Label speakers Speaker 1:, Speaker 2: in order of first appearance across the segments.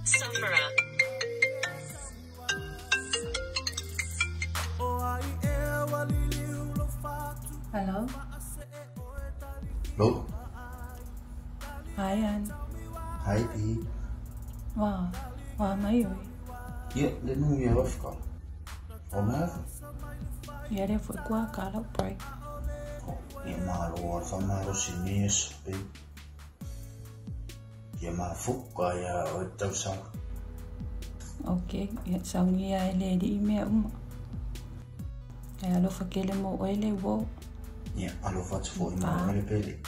Speaker 1: Sufferer.
Speaker 2: Hello?
Speaker 3: Hello?
Speaker 2: Hi, Ann.
Speaker 3: Hi, P.
Speaker 2: Waar ben je?
Speaker 3: Ja, det noem je afkan. Omhoog?
Speaker 2: Ja, det får gå kalla upp dig.
Speaker 3: Je maar hoor van maar als je neers, P. Je maar fukka ja oittausa.
Speaker 2: Okej, så ni är ledig i med om. Jag lovar för kille mo eller wo.
Speaker 3: Ja, allo wat voor je maar met de peli.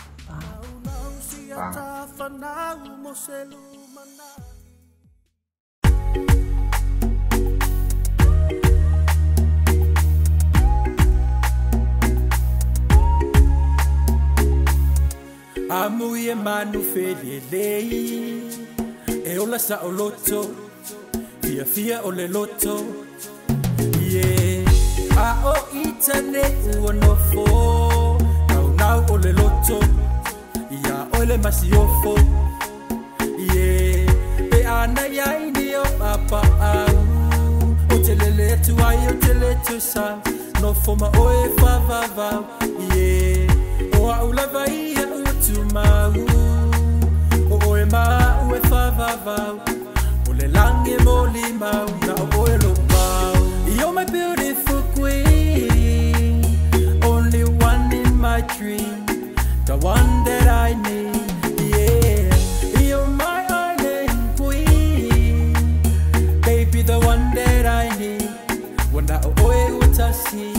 Speaker 4: Amuye manu felelei e ola sa o loto fia o le loto yeah a o itane uonofo nau o le loto ya o le masiofo yeah pe ana ya ini o papa au o telele tu ai o tele tu sa no foma o e fa yeah o au la vai tu mau o e mau e fa o le lange mo li mau na o e lo mau you're my beautiful queen, only one in my dream, the one that I need, yeah you're my island queen, baby the one that I need, wanda o e utasi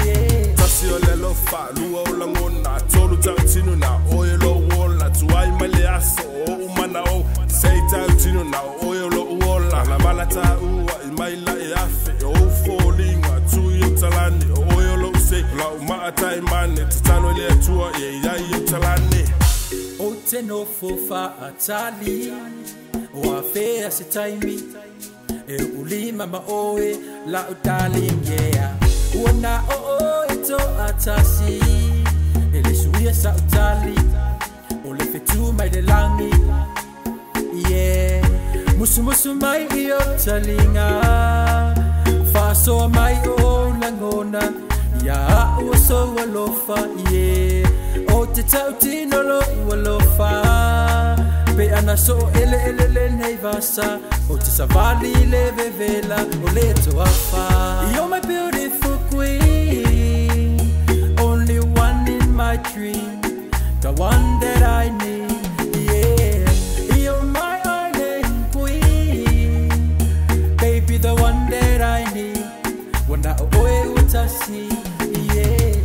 Speaker 4: yeah
Speaker 5: tasi o le lo fa lua o la ngona tolu tinu na oilo wola tuai male aso o umana o seita tinu na oilo wola la malata u mai la e afe o folinga tu yo talani oilo se la umata imane tano le tua ye ya yo talani
Speaker 4: o te no fofa atali o afe se taimi e ulima ma oe la utali yeah una o ito atasi ele suia sa utali o le fetu mai de langi yeah musu mai io talinga fa so mai o langona ya o so alofa yeah o te tautino lo alofa pe ana so ele nei vasa o te savali le vevela o le to afa you're my beautiful queen, only one in my dream, the one that I need, yeah you're my island queen, baby the one that I need, wanda oe utasi yeah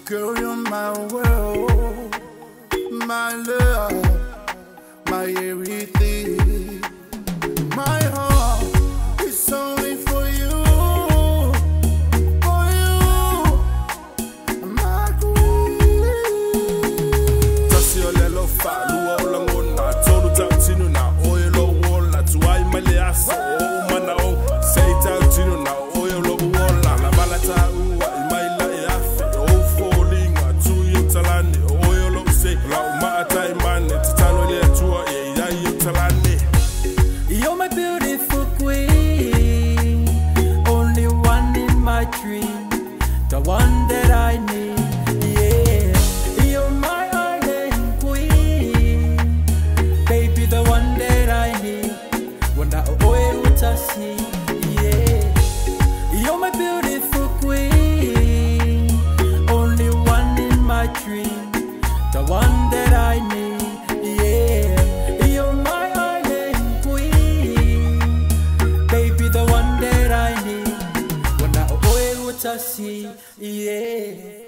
Speaker 5: girl you're my world, my love, my everything, my heart is only for you.
Speaker 4: You're my beautiful queen, only one in my dream, the one that I need, yeah you're my island queen, baby the one that I need, wanda oe utasi yeah you're my beautiful queen, only one in my dream, the one that I need, yeah you're my island queen, baby the one that I need, wanda oe utasi yeah